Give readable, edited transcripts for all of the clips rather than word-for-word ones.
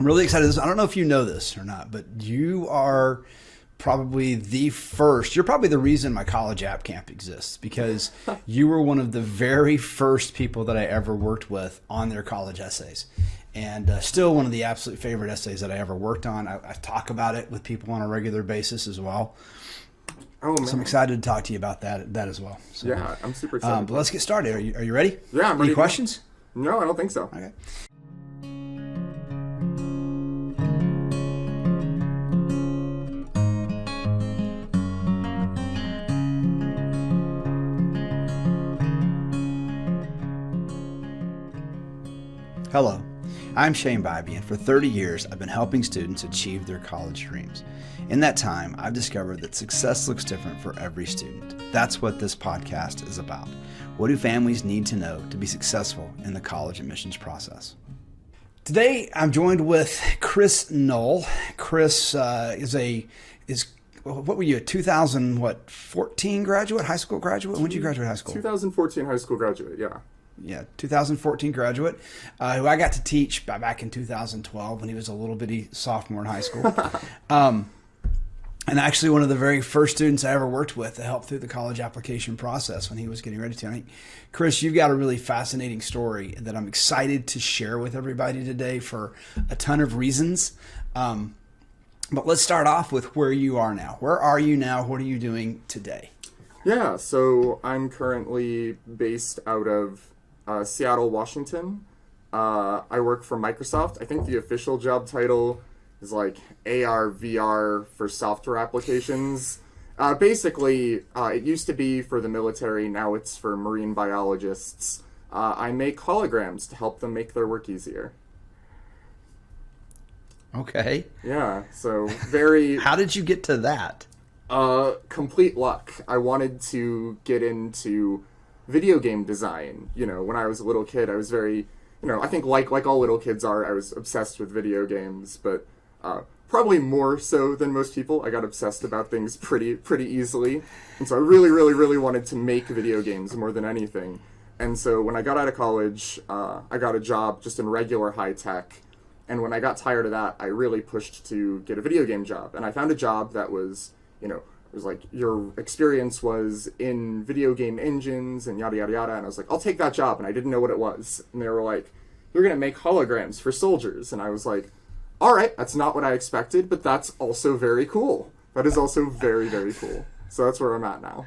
I'm really excited. I don't know if you know this or not, but you are probably the first. You're probably the reason my college app camp exists, because you were one of the very first people that I ever worked with on their college essays. And still one of the absolute favorite essays that I ever worked on. I talk about it with people on a regular basis as well. Oh, man. So I'm excited to talk to you about that as well. So, yeah, I'm super excited. But let's get started. Are you ready? Yeah, I'm ready. Any questions? No, I don't think so. Okay. Hello, I'm Shane Bybee, and for 30 years I've been helping students achieve their college dreams. In that time, I've discovered that success looks different for every student. That's what this podcast is about. What do families need to know to be successful in the college admissions process? Today, I'm joined with Chris Knoll. Chris is what were you, a 2014 graduate, high school graduate? When did you graduate high school? 2014 high school graduate, yeah. Yeah, 2014 graduate, who I got to teach back in 2012 when he was a little bitty sophomore in high school. And actually one of the very first students I ever worked with to help through the college application process when he was getting ready to. I think, Chris, you've got a really fascinating story that I'm excited to share with everybody today for a ton of reasons. But let's start off with where you are now. Where are you now? What are you doing today? Yeah, so I'm currently based out of Seattle, Washington. I work for Microsoft. I think the official job title is like AR, VR for software applications. Basically, it used to be for the military, now it's for marine biologists. I make holograms to help them make their work easier. Okay. Yeah, so very... How did you get to that? Complete luck. I wanted to get into video game design. You know, when I was a little kid, I was very, I think like all little kids are, I was obsessed with video games, but probably more so than most people. I got obsessed about things pretty easily. And so I really wanted to make video games more than anything. And so when I got out of college, I got a job just in regular high tech. And when I got tired of that, I really pushed to get a video game job. And I found a job that was, it was like, your experience was in video game engines and yada, yada, yada. And I was like, I'll take that job. And I didn't know what it was. And they were like, you're going to make holograms for soldiers. And I was like, all right, that's not what I expected, but that's also very cool. That is also very, very cool. So that's where I'm at now.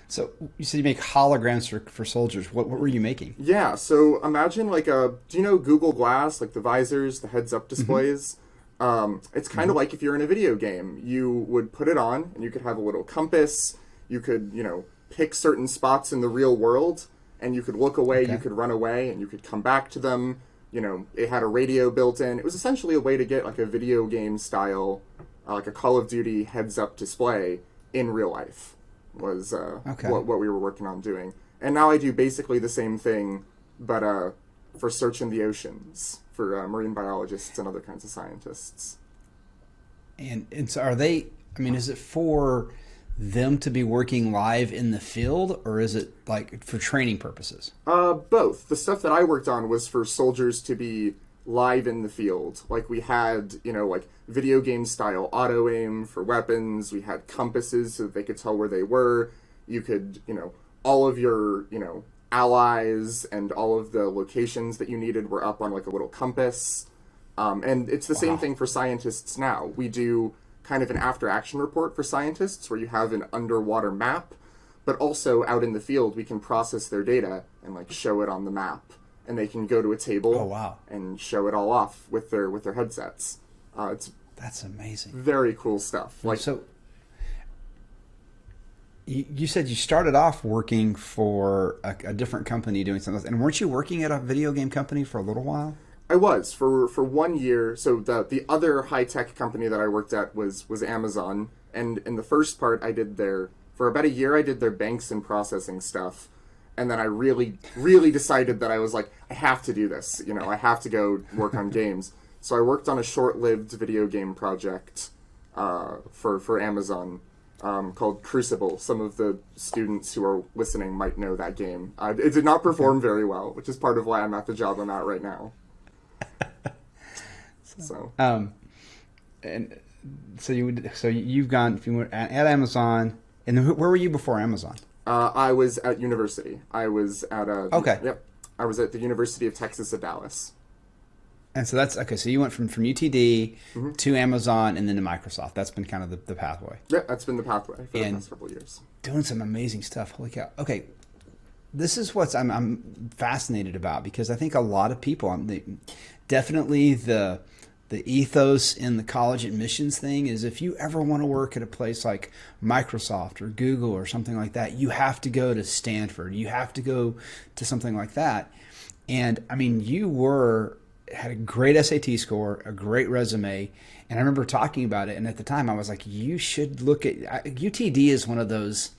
So you said you make holograms for soldiers. What were you making? Yeah, so imagine like do you know Google Glass, like the visors, the heads-up displays? Mm-hmm. It's kind of like if you're in a video game. You would put it on, and you could have a little compass. You could, pick certain spots in the real world, and you could look away, you could run away, and you could come back to them. It had a radio built in. It was essentially a way to get like a video game style, like a Call of Duty heads-up display in real life. Was what we were working on doing. And now I do basically the same thing, but for searching the oceans, for marine biologists and other kinds of scientists. And so are they, is it for them to be working live in the field, or is it like for training purposes? Both. The stuff that I worked on was for soldiers to be live in the field. Like we had, like video game style auto aim for weapons. We had compasses so that they could tell where they were. You could, all of your, allies and all of the locations that you needed were up on like a little compass. And it's the same thing for scientists now. We do kind of an after action report for scientists where you have an underwater map, but also out in the field, we can process their data and like show it on the map. And they can go to a table and show it all off with their headsets. That's amazing. Very cool stuff. Like, so you said you started off working for a different company doing something, and weren't you working at a video game company for a little while? I was for 1 year. So the other high tech company that I worked at was Amazon, and in the first part I did for about a year I did their banks and processing stuff. And then I really decided that I was like, I have to do this. I have to go work on games. So I worked on a short-lived video game project for Amazon called Crucible. Some of the students who are listening might know that game. It did not perform very well, which is part of why I'm at the job I'm at right now. So And so you've gone, if you were at Amazon, and then where were you before Amazon? I was at university. I was at Okay. Yep. I was at the University of Texas at Dallas. And so that's okay. So you went from UTD to Amazon and then to Microsoft. That's been kind of the pathway. Yeah, that's been the pathway for the past couple of years. Doing some amazing stuff. Holy cow. Okay, this is what I'm fascinated about, because I think a lot of people, definitely the ethos in the college admissions thing is, if you ever want to work at a place like Microsoft or Google or something like that, you have to go to Stanford. You have to go to something like that. And I mean, had a great SAT score, a great resume, and I remember talking about it. And at the time, I was like, "You should look at UTD is one of those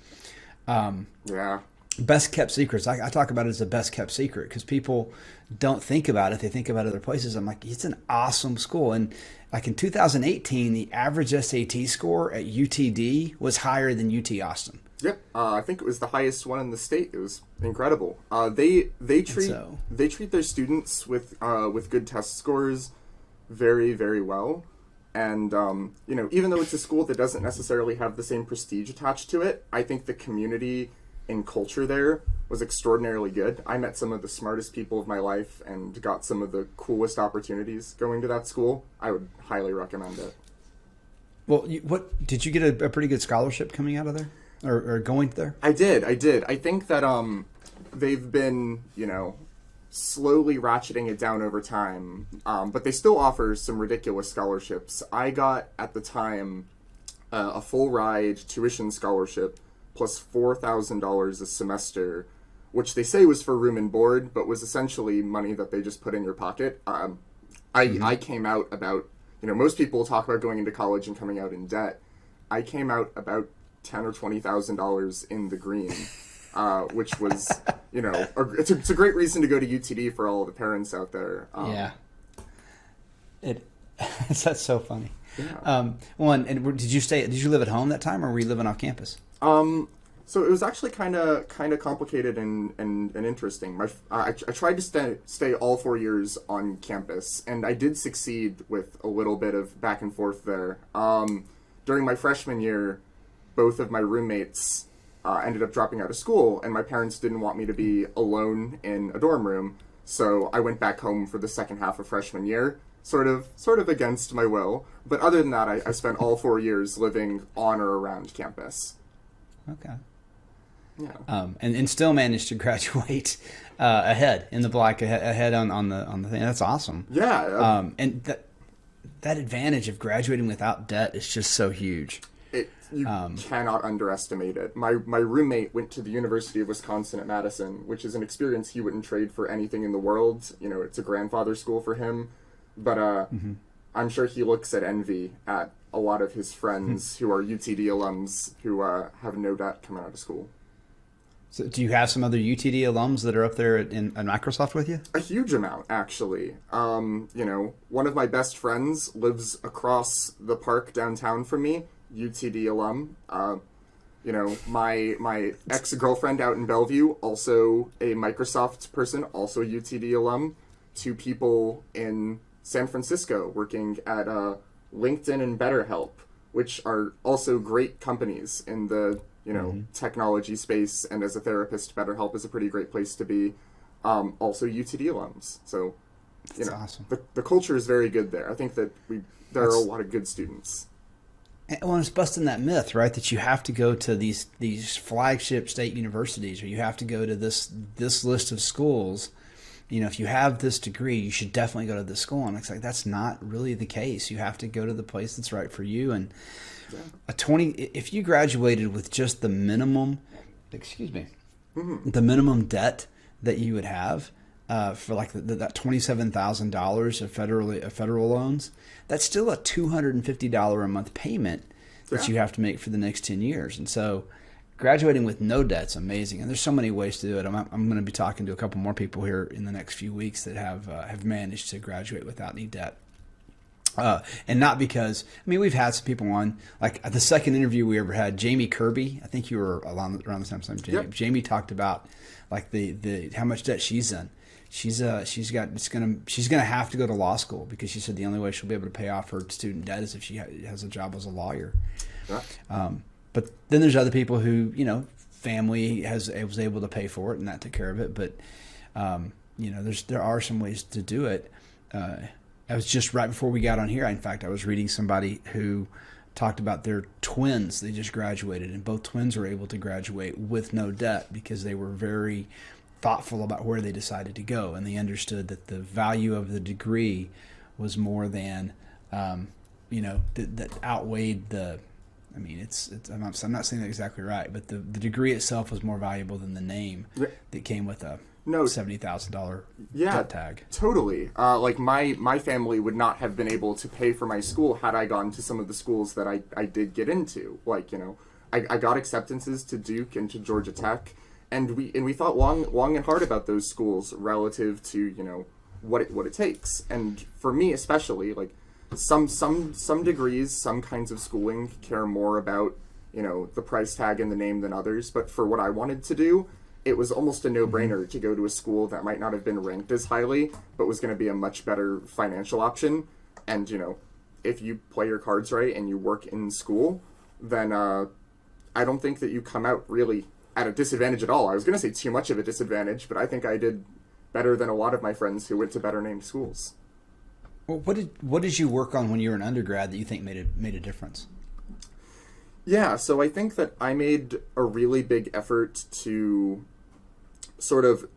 best kept secrets." I talk about it as a best kept secret because people don't think about it. They think about other places. I'm like, it's an awesome school. And like in 2018, the average SAT score at UTD was higher than UT Austin. Yep, I think it was the highest one in the state. It was incredible. They treat their students with good test scores very, very well. And even though it's a school that doesn't necessarily have the same prestige attached to it, I think the community and culture there was extraordinarily good. I met some of the smartest people of my life and got some of the coolest opportunities going to that school. I would highly recommend it. Well, what did you get a pretty good scholarship coming out of there? Or going there? I did. I think that they've been, slowly ratcheting it down over time, but they still offer some ridiculous scholarships. I got, at the time, a full ride tuition scholarship plus $4,000 a semester, which they say was for room and board, but was essentially money that they just put in your pocket. I came out about, most people talk about going into college and coming out in debt. I came out about $10,000 or $20,000 in the green, which was, it's a great reason to go to UTD for all the parents out there. That's so funny. Yeah. And did you live at home that time, or were you living off campus? So it was actually kind of complicated and interesting. I tried to stay all 4 years on campus, and I did succeed with a little bit of back and forth there. During my freshman year, both of my roommates ended up dropping out of school, and my parents didn't want me to be alone in a dorm room, so I went back home for the second half of freshman year, sort of against my will. But other than that, I spent all 4 years living on or around campus. Okay. Yeah. And still managed to graduate ahead in the black, ahead on the thing. That's awesome. Yeah. And that advantage of graduating without debt is just so huge. You cannot underestimate it. My roommate went to the University of Wisconsin at Madison, which is an experience he wouldn't trade for anything in the world. It's a grandfather school for him. But I'm sure he looks at envy at a lot of his friends who are UTD alums who have no debt coming out of school. So do you have some other UTD alums that are up there at Microsoft with you? A huge amount, actually. One of my best friends lives across the park downtown from me, UTD alum. My ex-girlfriend out in Bellevue, also a Microsoft person, also UTD alum. 2 people in San Francisco working at LinkedIn and BetterHelp, which are also great companies in the technology space. And as a therapist, BetterHelp is a pretty great place to be. Also UTD alums. So, That's awesome. The culture is very good there. I think that there are a lot of good students. Well, it's busting that myth, right? That you have to go to these flagship state universities, or you have to go to this list of schools. If you have this degree, you should definitely go to this school. And it's like, that's not really the case. You have to go to the place that's right for you. And if you graduated with just the minimum, the minimum debt that you would have for like that $27,000 of federal loans, that's still a $250 a month payment that you have to make for the next 10 years. And so graduating with no debt's amazing, and there's so many ways to do it. I'm going to be talking to a couple more people here in the next few weeks that have managed to graduate without any debt. And not because, we've had some people on, like the second interview we ever had, Jamie Kirby, I think you were around the same time. Yep. Jamie talked about like the how much debt she's in. she's gonna have to go to law school because she said the only way she'll be able to pay off her student debt is if she has a job as a lawyer. Yeah. But then there's other people who, family was able to pay for it and that took care of it. But there are some ways to do it. I was just right before we got on here. In fact, I was reading somebody who talked about their twins. They just graduated, and both twins were able to graduate with no debt because they were very thoughtful about where they decided to go, and they understood that the value of the degree was more than, that outweighed the. I mean, I'm not saying that exactly right, but the degree itself was more valuable than the name that came with a $70,000 debt tag. Totally. Like my family would not have been able to pay for my school had I gone to some of the schools that I did get into. Like, I got acceptances to Duke and to Georgia Tech, and we thought long and hard about those schools relative to, what it takes. And for me especially, like some degrees, some kinds of schooling care more about, the price tag and the name than others. But for what I wanted to do, it was almost a no-brainer to go to a school that might not have been ranked as highly, but was going to be a much better financial option. And, if you play your cards right and you work in school, then I don't think that you come out really at a disadvantage at all. I was going to say too much of a disadvantage, but I think I did better than a lot of my friends who went to better named schools. Well, what did you work on when you were an undergrad that you think made a difference? Yeah, so I think that I made a really big effort to sort of,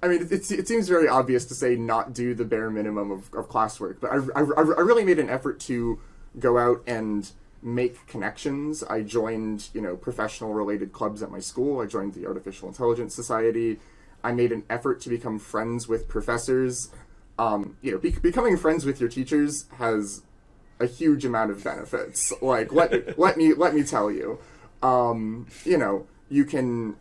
I mean, it seems very obvious to say not do the bare minimum of classwork, but I really made an effort to go out and make connections. I joined, professional related clubs at my school. I joined the Artificial Intelligence Society. I made an effort to become friends with professors. Becoming friends with your teachers has a huge amount of benefits. Like, let me tell you, you can,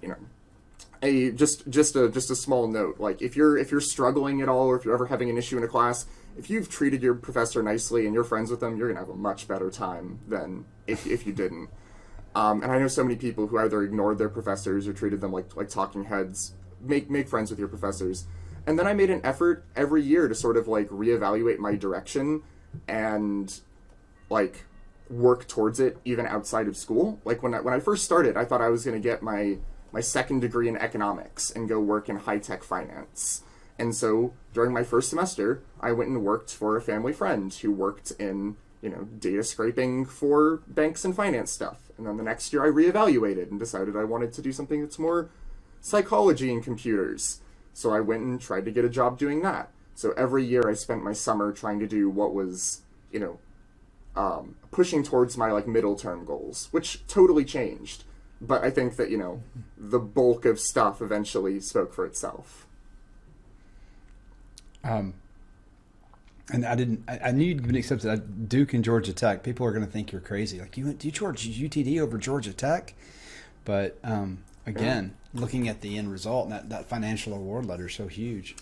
just a small note. Like, if you're struggling at all, or if you're ever having an issue in a class, if you've treated your professor nicely and you're friends with them, you're gonna have a much better time than if you didn't. And I know so many people who either ignored their professors or treated them like talking heads. Make friends with your professors. And then I made an effort every year to sort of like reevaluate my direction and like work towards it even outside of school. Like when I first started, I thought I was going to get my second degree in economics and go work in high-tech finance. And so during my first semester, I went and worked for a family friend who worked in, data scraping for banks and finance stuff. And then the next year I reevaluated and decided I wanted to do something that's more psychology and computers. So I went and tried to get a job doing that. So every year I spent my summer trying to do what was, pushing towards my like middle term goals, which totally changed. But I think that, the bulk of stuff eventually spoke for itself. And I knew you'd been accepted at Duke and Georgia Tech. People are going to think you're crazy. Like, you chose UTD over Georgia Tech? But again, looking at the end result, and that financial award letter is so huge.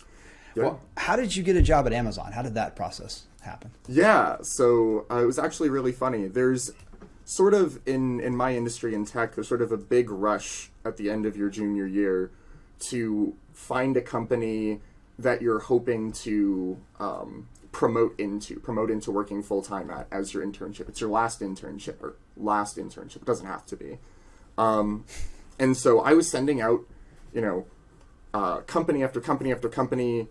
Yeah. Well, how did you get a job at Amazon? How did that process happen? Yeah, so it was actually really funny. There's sort of, in my industry in tech, there's sort of a big rush at the end of your junior year to find a company that you're hoping to promote into working full-time at as your internship. It's your last internship. It doesn't have to be. And so I was sending out, company after company after company,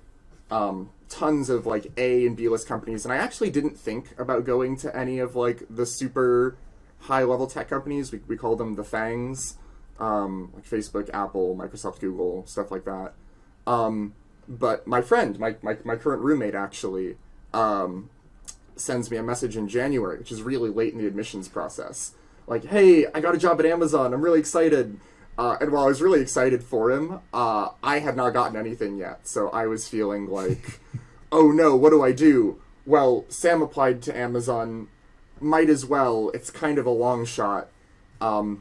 tons of like A and B list companies. And I actually didn't think about going to any of like the super high level tech companies. We call them the FANGs, like Facebook, Apple, Microsoft, Google, stuff like that. But my friend, my current roommate actually, sends me a message in January, which is really late in the admissions process. Like, hey, I got a job at Amazon. I'm really excited. And while I was really excited for him, I had not gotten anything yet. So I was feeling like, oh no, what do I do? Well, Sam applied to Amazon. Might as well. It's kind of a long shot. And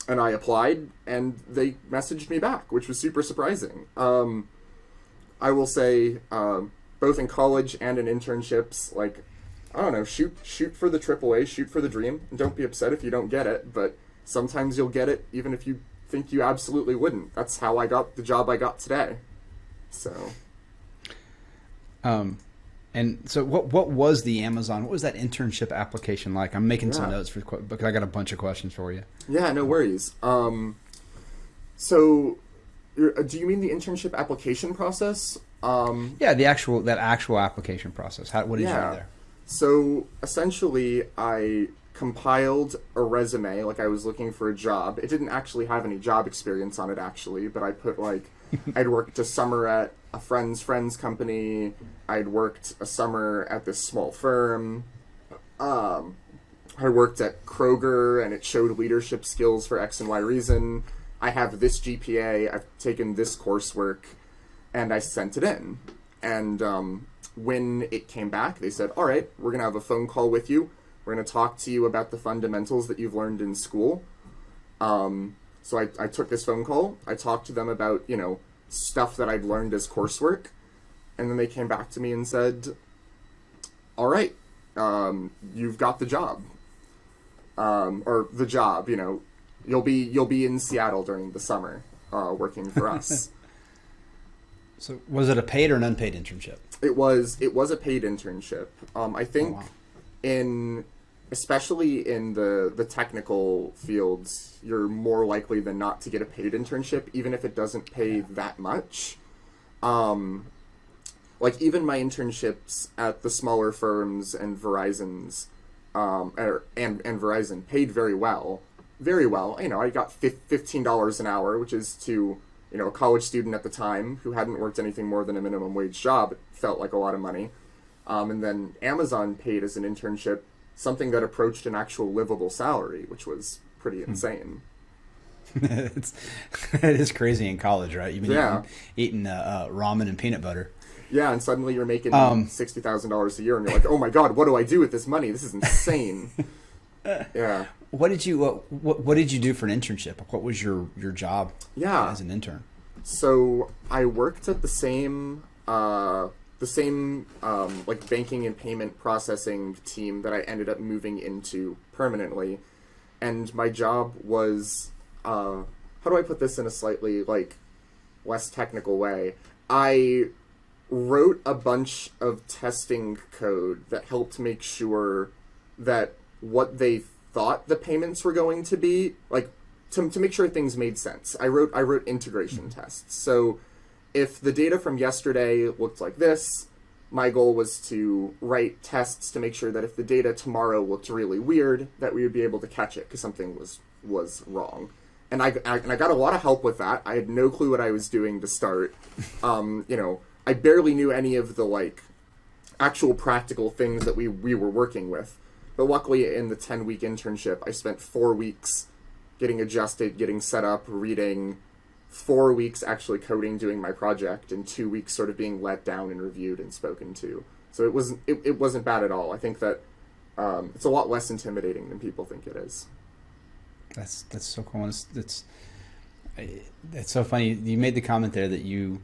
I applied, and they messaged me back, which was super surprising. I will say, both in college and in internships, like, I don't know, shoot for the AAA, shoot for the dream, and don't be upset if you don't get it, but sometimes you'll get it even if you think you absolutely wouldn't. That's how I got the job I got today. So, And so what was the Amazon, what was that internship application like? I'm making some notes because I got a bunch of questions for you. Yeah, no worries. So, do you mean the internship application process? Yeah, that actual application process. What did you do there? So essentially, I compiled a resume, like I was looking for a job. It didn't actually have any job experience on it, actually, but I put like, I'd worked a summer at a friend's company. I'd worked a summer at this small firm. I worked at Kroger, and it showed leadership skills for X and Y reason. I have this GPA. I've taken this coursework, and I sent it in. And when it came back, they said, all right, we're going to have a phone call with you. We're going to talk to you about the fundamentals that you've learned in school. So I took this phone call. I talked to them about, stuff that I'd learned as coursework. And then they came back to me and said, all right, you've got the job. Or the job, you'll be in Seattle during the summer working for us. So was it a paid or an unpaid internship? It was a paid internship. I think especially in the technical fields, you're more likely than not to get a paid internship, even if it doesn't pay that much. Like even my internships at the smaller firms and Verizon's, and Verizon paid very well. Very well. I got $15 an hour, which is to, a college student at the time who hadn't worked anything more than a minimum wage job. It felt like a lot of money. And then Amazon paid as an internship something that approached an actual livable salary, which was pretty insane. It is crazy in college, right? You've been eating ramen and peanut butter. Yeah, and suddenly you're making $60,000 a year, and you're like, oh my god, what do I do with this money? This is insane. Yeah. What did you do for an internship? What was your job as an intern? So I worked at the same like banking and payment processing team that I ended up moving into permanently, and my job was how do I put this in a slightly like less technical way? I wrote a bunch of testing code that helped make sure that what they thought the payments were going to be, like to make sure things made sense. I wrote integration tests. So if the data from yesterday looked like this, my goal was to write tests to make sure that if the data tomorrow looked really weird, that we would be able to catch it because something was wrong. And I got a lot of help with that. I had no clue what I was doing to start. I barely knew any of the like actual practical things that we were working with. But luckily in the 10-week internship, I spent 4 weeks getting adjusted, getting set up, reading, 4 weeks actually coding, doing my project, and 2 weeks sort of being let down and reviewed and spoken to. So it wasn't bad at all. I think that it's a lot less intimidating than people think it is. That's so cool. It's so funny. You made the comment there that you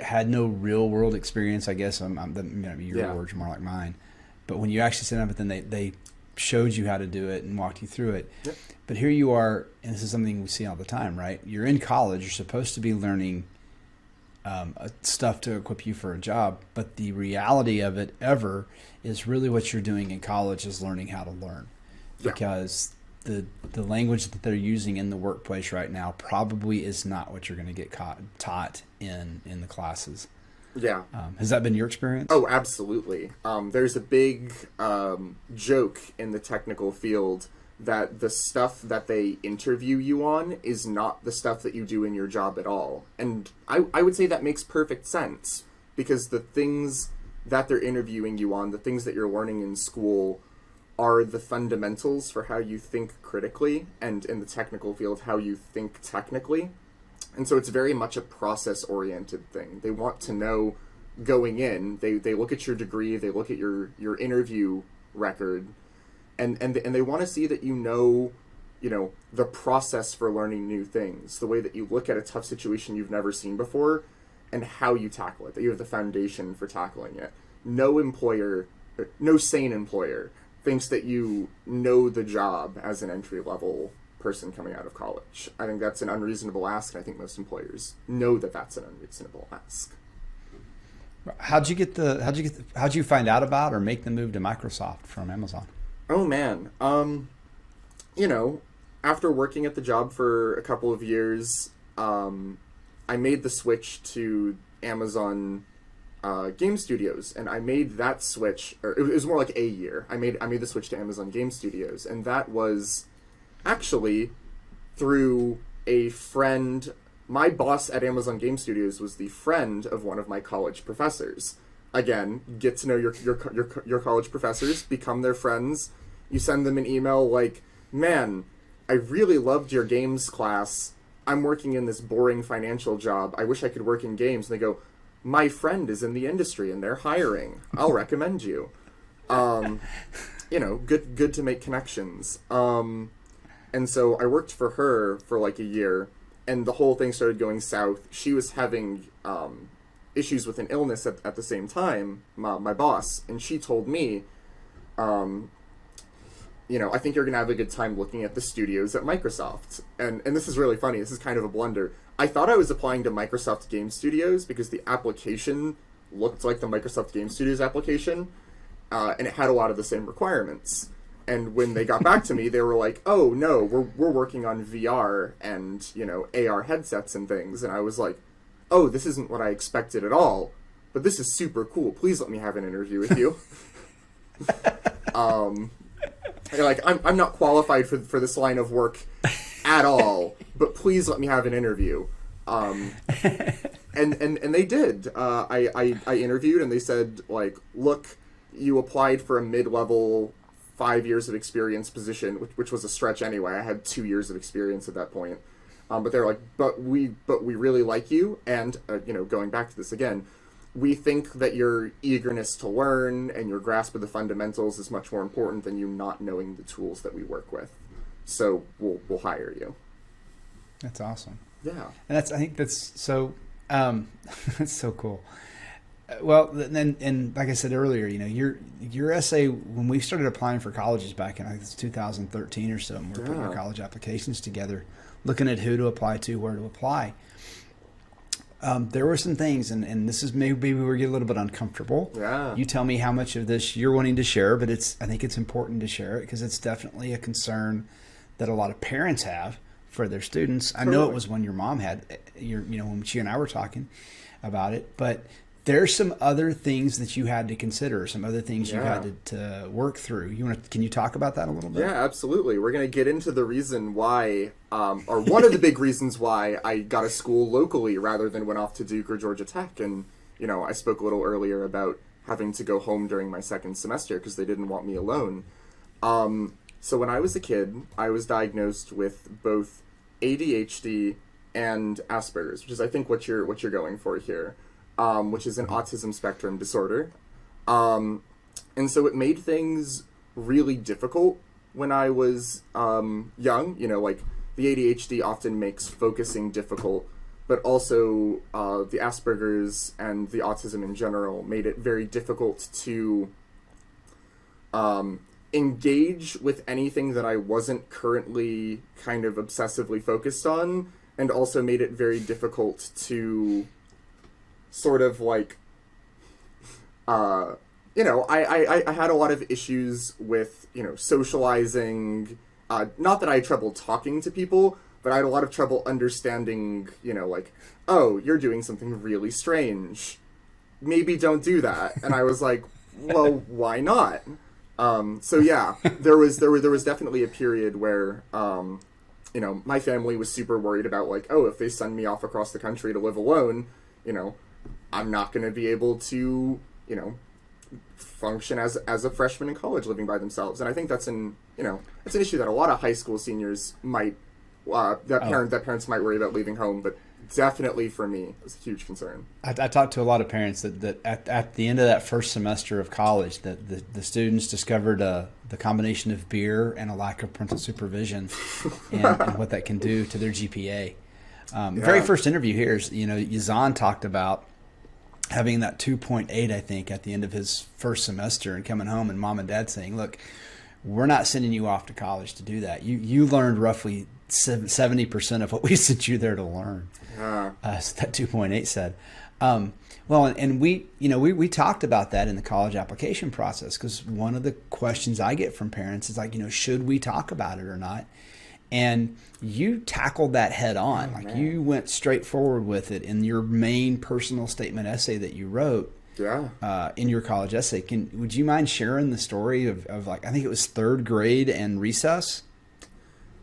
had no real world experience. I guess your words are more like mine. But when you actually set up, then they showed you how to do it and walked you through it. Yep. But here you are, and this is something we see all the time, right? You're in college. You're supposed to be learning stuff to equip you for a job. But the reality of it is really what you're doing in college is learning how to learn. Yeah. Because the language that they're using in the workplace right now probably is not what you're going to get taught in the classes. Yeah. Has that been your experience? Oh, absolutely. There's a big joke in the technical field that the stuff that they interview you on is not the stuff that you do in your job at all. And I would say that makes perfect sense, because the things that they're interviewing you on, the things that you're learning in school, are the fundamentals for how you think critically, and in the technical field, how you think technically. And so it's very much a process-oriented thing. They want to know going in. They look at your degree, they look at your interview record, and they want to see that you know the process for learning new things, the way that you look at a tough situation you've never seen before, and how you tackle it. That you have the foundation for tackling it. No sane employer thinks that you know the job as an entry-level person coming out of college. I think that's an unreasonable ask, and I think most employers know that that's an unreasonable ask. How'd you find out about or make the move to Microsoft from Amazon? Oh man, you know, after working at the job for a couple of years, I made the switch to Amazon Game Studios, and I made that switch, or it was more like a year. I made the switch to Amazon Game Studios, and that was actually through a friend. My boss at Amazon Game Studios was the friend of one of my college professors. Again, get to know your college professors, become their friends. You send them an email like, "Man, I really loved your games class. I'm working in this boring financial job. I wish I could work in games." And they go, "My friend is in the industry and they're hiring. I'll recommend you." You know, good to make connections. And so I worked for her for like a year, and the whole thing started going south. She was having issues with an illness at the same time, my boss, and she told me, you know, "I think you're going to have a good time looking at the studios at Microsoft." And this is really funny. This is kind of a blunder. I thought I was applying to Microsoft Game Studios because the application looked like the Microsoft Game Studios application, and it had a lot of the same requirements. And when they got back to me, they were like, "Oh no, we're working on VR and, you know, AR headsets and things." And I was like, "Oh, this isn't what I expected at all, but this is super cool. Please let me have an interview with you." Like, I'm not qualified for this line of work at all, but please let me have an interview. And they did. I interviewed, and they said, like, "Look, you applied for a mid-level 5 years of experience position," which was a stretch anyway. I had 2 years of experience at that point. But they're like, but we really like you, and you know, going back to this again, we think that your eagerness to learn and your grasp of the fundamentals is much more important than you not knowing the tools that we work with. So we'll hire you. That's awesome. Yeah, and I think that's so that's so cool. Well, and like I said earlier, you know, your essay, when we started applying for colleges back in, I think it's 2013 or so, and we're putting our college applications together, looking at who to apply to, where to apply. There were some things, and this is maybe we're getting a little bit uncomfortable. Yeah. You tell me how much of this you're wanting to share, but I think it's important to share it because it's definitely a concern that a lot of parents have for their students. I know it was one your mom had, when she and I were talking about it, but there's some other things that you had to consider, some other things you had to work through. Can you talk about that a little bit? Yeah, absolutely. We're going to get into the reason why, or one of the big reasons why I got a school locally rather than went off to Duke or Georgia Tech. And, you know, I spoke a little earlier about having to go home during my second semester because they didn't want me alone. So when I was a kid, I was diagnosed with both ADHD and Asperger's, which is, I think, what you're going for here. Which is an autism spectrum disorder. And so it made things really difficult when I was young. You know, like, the ADHD often makes focusing difficult, but also the Asperger's and the autism in general made it very difficult to engage with anything that I wasn't currently kind of obsessively focused on, and also made it very difficult to sort of like, you know, I had a lot of issues with, you know, socializing. Not that I had trouble talking to people, but I had a lot of trouble understanding, you know, like, "Oh, you're doing something really strange. Maybe don't do that." And I was like, well, why not? So yeah, there was definitely a period where, you know, my family was super worried about, like, oh, if they send me off across the country to live alone, you know, I'm not going to be able to, you know, function as a freshman in college living by themselves. And I think that's an issue that a lot of high school seniors might, parents might worry about leaving home, but definitely for me, it was a huge concern. I talked to a lot of parents that at the end of that first semester of college, that the students discovered the combination of beer and a lack of parental supervision and what that can do to their GPA. Very first interview here is, you know, Yazan talked about having that 2.8, I think, at the end of his first semester and coming home and mom and dad saying, "Look, we're not sending you off to college to do that. You learned roughly 70% of what we sent you there to learn. So that 2.8 said. Well, and we talked about that in the college application process, because one of the questions I get from parents is like, should we talk about it or not? And you tackled that head on. You went straight forward with it in your main personal statement essay that you wrote. Yeah. In your college essay. Would you mind sharing the story of like, I think it was third grade and recess?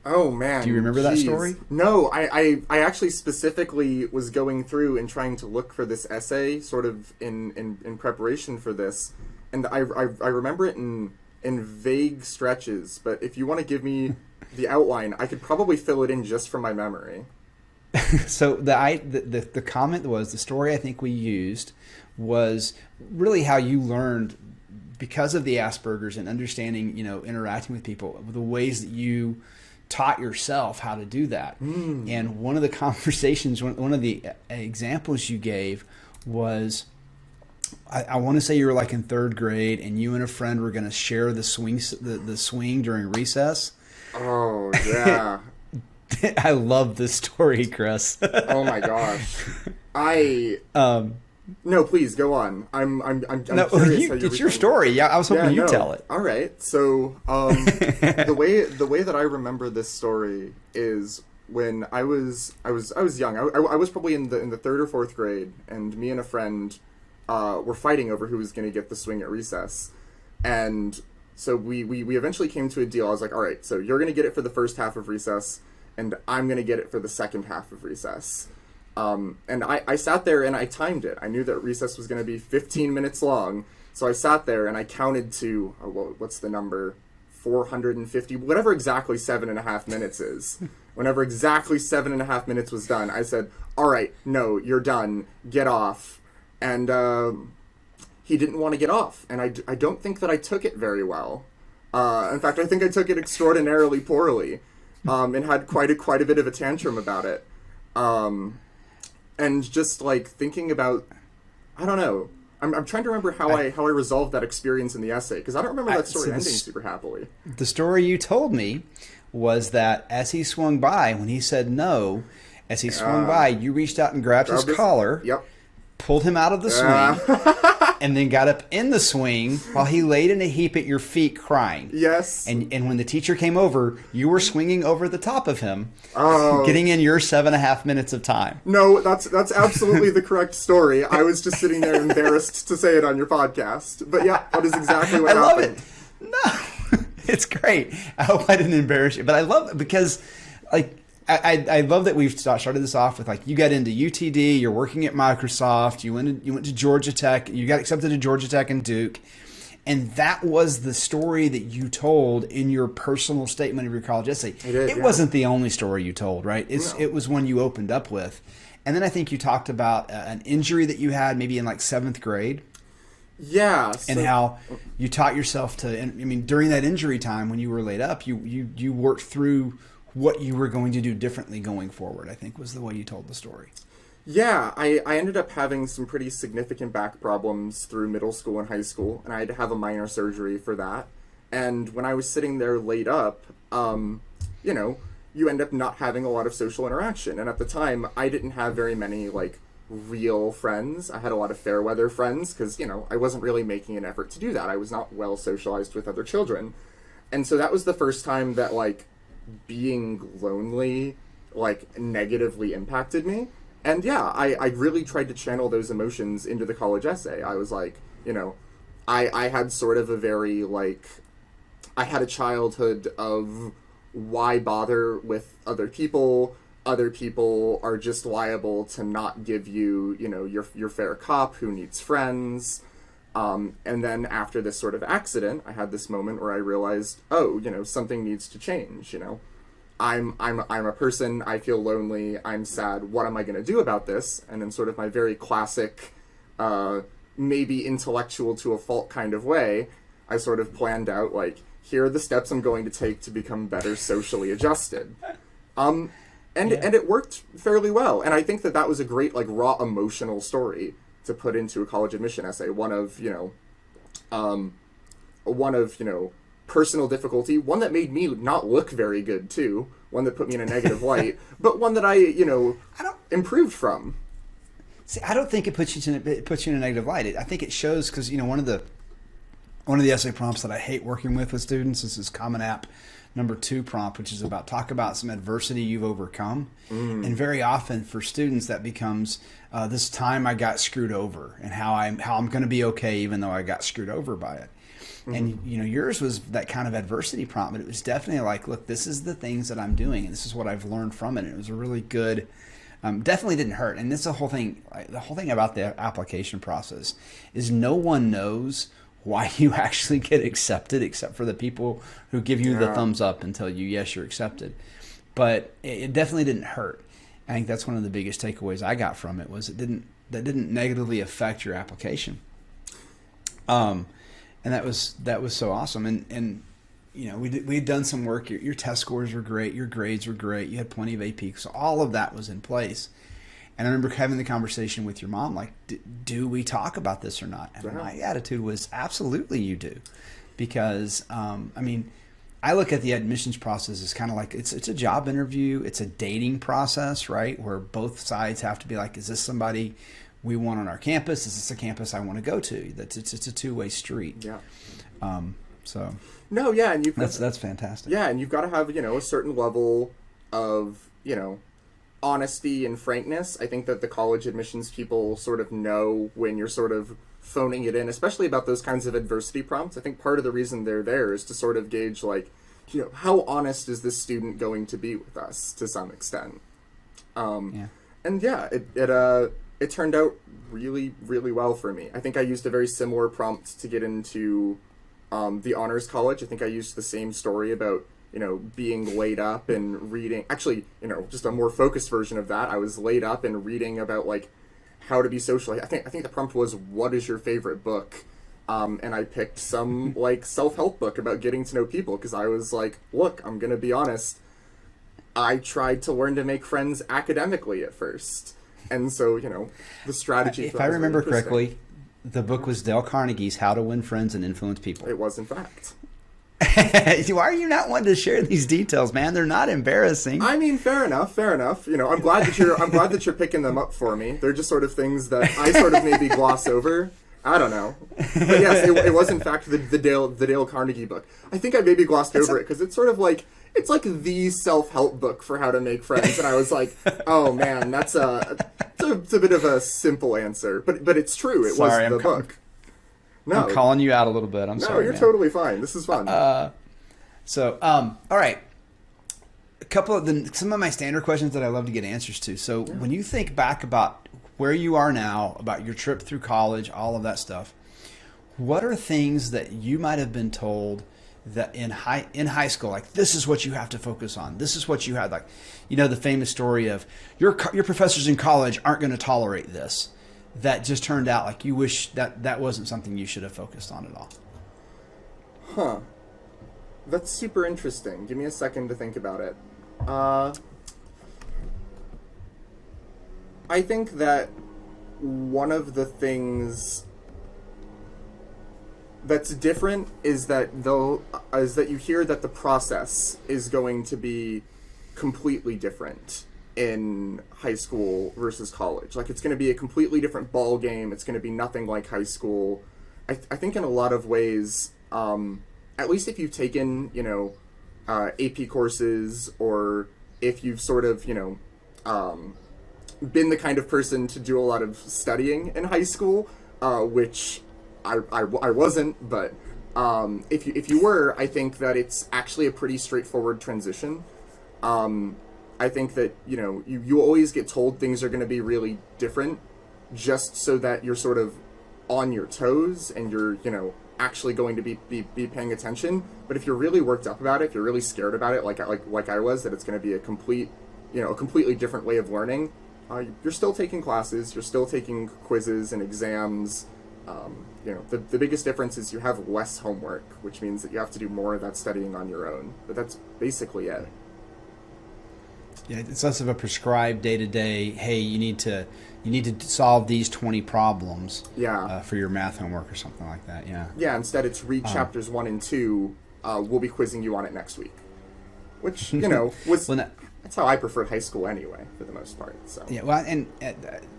Oh man. Do you remember that story? No, I actually specifically was going through and trying to look for this essay sort of in preparation for this. And I remember it in vague stretches, but if you want to give me the outline, I could probably fill it in just from my memory. So the comment was, the story I think we used was really how you learned, because of the Asperger's and understanding, interacting with people, the ways that you taught yourself how to do that. And one of the conversations, one of the examples you gave was, I want to say you were like in third grade and you and a friend were going to share the swing during recess. Oh yeah. I love this story, Chris. Oh my gosh. No, please go on. I'm curious. It's your story. Yeah, I was hoping you tell it. All right. So, the way that I remember this story is when I was young. I was probably in the third or fourth grade, and me and a friend were fighting over who was going to get the swing at recess, and so we eventually came to a deal. I was like, all right, so you're going to get it for the first half of recess, and I'm going to get it for the second half of recess. And I sat there and I timed it. I knew that recess was going to be 15 minutes long. So I sat there and I counted to, what's the number? 450, whatever exactly 7.5 minutes is. Whenever exactly 7.5 minutes was done, I said, all right, no, you're done. Get off. And he didn't want to get off. And I don't think that I took it very well. In fact, I think I took it extraordinarily poorly, and had quite a bit of a tantrum about it. And just like thinking about, I don't know. I'm trying to remember how I resolved that experience in the essay, because I don't remember that story ending super happily. The story you told me was that as he swung by, when he said no, as he swung by, you reached out and grabbed his collar. Yep. Pulled him out of the swing, and then got up in the swing while he laid in a heap at your feet crying. Yes. And when the teacher came over, you were swinging over the top of him, getting in your 7.5 minutes of time. No, that's absolutely the correct story. I was just sitting there embarrassed to say it on your podcast. But yeah, that is exactly what happened. I love it. No, it's great. I hope I didn't embarrass you. But I love it because, like, I love that we've started this off with, like, you got into UTD, you're working at Microsoft, you went to Georgia Tech, you got accepted to Georgia Tech and Duke, and that was the story that you told in your personal statement of your college essay. It wasn't the only story you told, right? It was one you opened up with. And then I think you talked about an injury that you had maybe in like 7th grade. Yeah. And how you taught yourself to, I mean, during that injury time when you were laid up, you worked through what you were going to do differently going forward, I think was the way you told the story. Yeah, I ended up having some pretty significant back problems through middle school and high school, and I had to have a minor surgery for that. And when I was sitting there laid up, you end up not having a lot of social interaction. And at the time, I didn't have very many, like, real friends. I had a lot of fair weather friends because, I wasn't really making an effort to do that. I was not well socialized with other children. And so that was the first time that, like, being lonely, like, negatively impacted me. And yeah, I really tried to channel those emotions into the college essay. I was like, I had sort of a very, like, I had a childhood of why bother with other people? Other people are just liable to not give you, your fair cop who needs friends. And then after this sort of accident, I had this moment where I realized, something needs to change, I'm a person, I feel lonely, I'm sad, what am I going to do about this? And in sort of my very classic, maybe intellectual to a fault kind of way, I sort of planned out, like, here are the steps I'm going to take to become better socially adjusted. And it worked fairly well. And I think that was a great, like, raw emotional story to put into a college admission essay. One of personal difficulty, one that made me not look very good too, one that put me in a negative light, but one that I improved from. See, I don't think it puts you in a negative light. I think it shows because one of the essay prompts that I hate working with students is this Common App number 2 prompt, which is about talk about some adversity you've overcome. And very often for students that becomes this time I got screwed over and how I'm going to be okay even though I got screwed over by it. And yours was that kind of adversity prompt, but it was definitely like, look, this is the things that I'm doing and this is what I've learned from it. And it was a really good, definitely didn't hurt. And this is the whole thing about the application process is no one knows why you actually get accepted except for the people who give you the thumbs up and tell you, yes, you're accepted. But it definitely didn't hurt. I think that's one of the biggest takeaways I got from it was that didn't negatively affect your application. And that was so awesome. And we'd done some work. Your test scores were great. Your grades were great. You had plenty of AP. So all of that was in place. And I remember having the conversation with your mom, like, do we talk about this or not? And my attitude was absolutely you do. Because, I look at the admissions process as kind of like it's a job interview. It's a dating process, right? Where both sides have to be like, is this somebody we want on our campus? Is this a campus I want to go to? It's a two-way street. Yeah. And that's fantastic. Yeah, and you've got to have a certain level of honesty and frankness. I think that the college admissions people sort of know when you're sort of phoning it in, especially about those kinds of adversity prompts. I think part of the reason they're there is to sort of gauge how honest is this student going to be with us to some extent. It turned out really, really well for me. I think I used a very similar prompt to get into the honors college. I think I used the same story about being laid up and reading. Actually, just a more focused version of that. I was laid up and reading about how to be social. I think the prompt was, what is your favorite book? And I picked some self-help book about getting to know people because I was like, look, I'm gonna be honest. I tried to learn to make friends academically at first. And so, the strategy. If I remember correctly, the book was Dale Carnegie's How to Win Friends and Influence People. It was, in fact. Why are you not wanting to share these details, man? They're not embarrassing. I mean, fair enough. I'm glad that you're picking them up for me. They're just sort of things that I sort of maybe gloss over. I don't know. But yes, it was in fact the Dale Carnegie book. I think I maybe glossed over it because it's sort of it's like the self-help book for how to make friends, and I was like, oh man, it's a bit of a simple answer, but it's true. It was the book. No, I'm calling you out a little bit. I'm sorry. No, you're totally fine. This is fun. All right. Some of my standard questions that I love to get answers to. So when you think back about where you are now, about your trip through college, all of that stuff, what are things that you might have been told that in high school, like, this is what you have to focus on. This is what you had, the famous story of your professors in college aren't going to tolerate this. That just turned out like you wish that wasn't something you should have focused on at all. Huh. That's super interesting. Give me a second to think about it. I think that one of the things that's different is that you hear that the process is going to be completely different in high school versus college. It's going to be a completely different ball game. It's going to be nothing like high school. I think in a lot of ways, at least if you've taken, AP courses, or if you've sort of, been the kind of person to do a lot of studying in high school, which I wasn't, but if you were, I think that it's actually a pretty straightforward transition. I think that, you always get told things are going to be really different just so that you're sort of on your toes and you're, actually going to be paying attention. But if you're really worked up about it, if you're really scared about it, like I was, that it's going to be a completely different way of learning, you're still taking classes, you're still taking quizzes and exams. The biggest difference is you have less homework, which means that you have to do more of that studying on your own. But that's basically it. Yeah, it's less of a prescribed day-to-day, hey, you need to solve these 20 problems for your math homework or something like that. Yeah. Yeah, instead it's read chapters 1 and 2 we'll be quizzing you on it next week. Which, you know, was... That's how I preferred high school anyway, for the most part. So yeah, well, and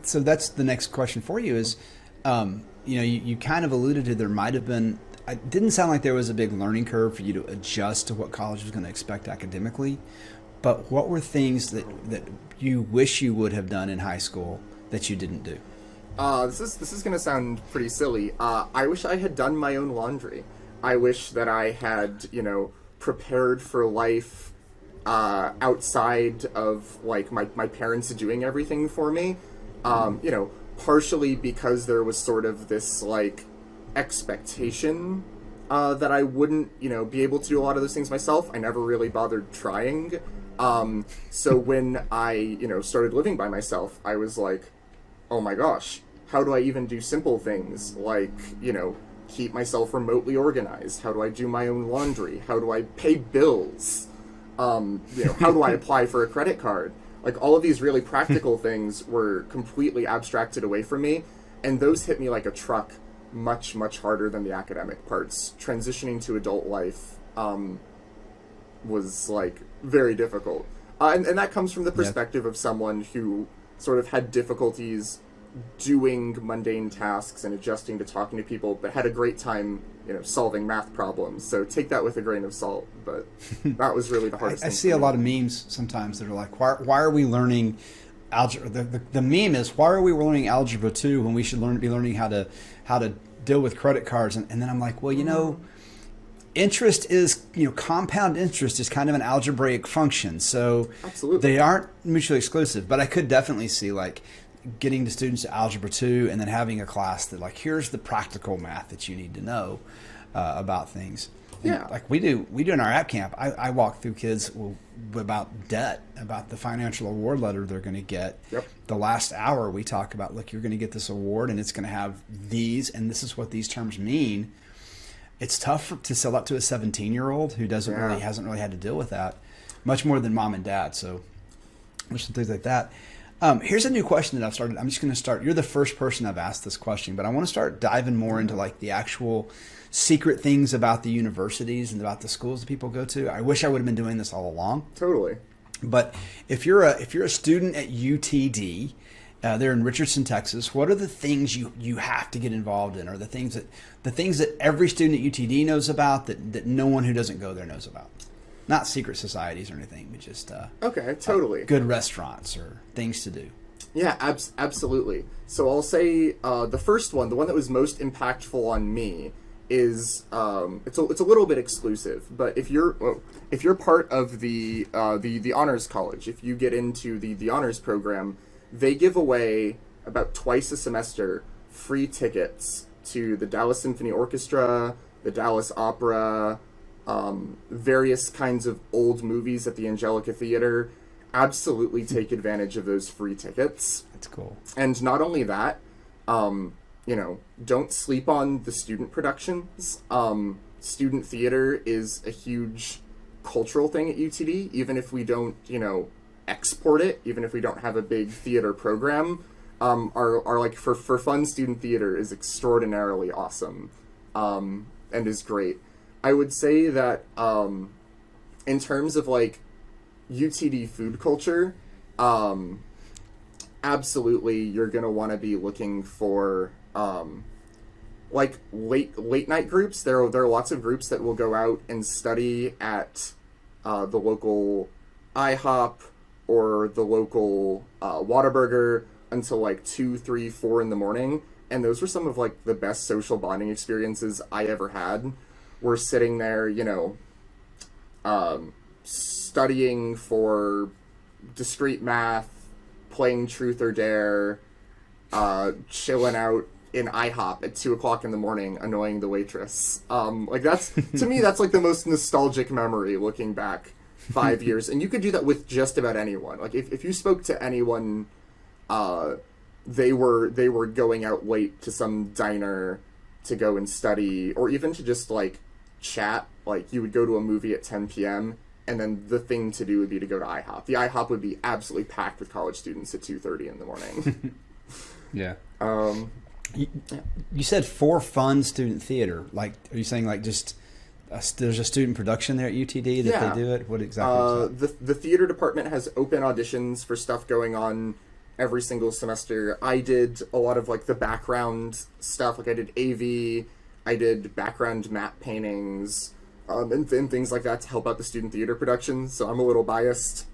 so that's the next question for you is, you know, you kind of alluded to there might have been, it didn't sound like there was a big learning curve for you to adjust to what college was going to expect academically, but what were things that you wish you would have done in high school that you didn't do? This is going to sound pretty silly. I wish I had done my own laundry. I wish that I had, you know, prepared for life outside of like my parents doing everything for me, you know, partially because there was sort of this like expectation that I wouldn't, you know, be able to do a lot of those things myself. I never really bothered trying. So when I, you know, started living by myself, I was like, oh my gosh, how do I even do simple things like, you know, keep myself remotely organized? How do I do my own laundry? How do I pay bills? You know, how do I apply for a credit card? Like, all of these really practical things were completely abstracted away from me, and those hit me like a truck much, much harder than the academic parts. Transitioning to adult life was, like, very difficult. And that comes from the perspective of someone who sort of had difficulties doing mundane tasks and adjusting to talking to people, but had a great time, you know, solving math problems. So take that with a grain of salt, but that was really the hardest thing. I see a lot of memes sometimes that are like, why are we learning algebra? The meme is, why are we learning algebra 2 when we should be learning how to deal with credit cards? And then I'm like, well, you know, interest is, you know, compound interest is kind of an algebraic function. So absolutely, they aren't mutually exclusive, but I could definitely see like getting the students to algebra 2 and then having a class that like, here's the practical math that you need to know about things. Yeah. And like we do in our app camp, I walk through kids about debt, about the financial award letter they're going to get. Yep. The last hour we talk about, look, you're going to get this award and it's going to have these, and this is what these terms mean. It's tough to sell up to a 17-year-old who hasn't really had to deal with that much more than mom and dad. So there's some things like that. Here's a new question that I've started. I'm just going to start. You're the first person I've asked this question, but I want to start diving more into like the actual secret things about the universities and about the schools that people go to. I wish I would have been doing this all along. Totally. But if you're a student at UTD, they're in Richardson, Texas. What are the things you have to get involved in, or the things that every student at UTD knows about that no one who doesn't go there knows about? Not secret societies or anything, but just okay, totally good restaurants or things to do. Yeah, absolutely. So I'll say the first one, the one that was most impactful on me, is it's a little bit exclusive. But if you're part of the honors college, if you get into the honors program, they give away about twice a semester free tickets to the Dallas Symphony Orchestra, the Dallas Opera, various kinds of old movies at the Angelica Theater. Absolutely take advantage of those free tickets. That's cool. And not only that, you know, don't sleep on the student productions. Student theater is a huge cultural thing at UTD, even if we don't, you know, export it, even if we don't have a big theater program. Our like for fun, student theater is extraordinarily awesome, and is great. I would say that in terms of like UTD food culture, absolutely you're gonna want to be looking for like late night groups. There are lots of groups that will go out and study at the local IHOP or the local Whataburger until like 2, 3, 4 in the morning, and those were some of like the best social bonding experiences I ever had. We're sitting there, you know, studying for discrete math, playing Truth or Dare, chilling out in IHOP at 2 o'clock in the morning, annoying the waitress. Like that's, to me, that's like the most nostalgic memory looking back 5 years. And you could do that with just about anyone. Like if you spoke to anyone, they were going out late to some diner to go and study, or even to just like chat. Like you would go to a movie at 10 p.m. and then the thing to do would be to go to IHOP. The IHOP would be absolutely packed with college students at 2:30 in the morning. Yeah. You said for fun student theater. Like, are you saying like just there's a student production there at UTD that Yeah. they do it? What exactly is that? The theater department has open auditions for stuff going on every single semester. I did a lot of like the background stuff. Like I did AV, I did background map paintings, and things like that to help out the student theater productions. So I'm a little biased.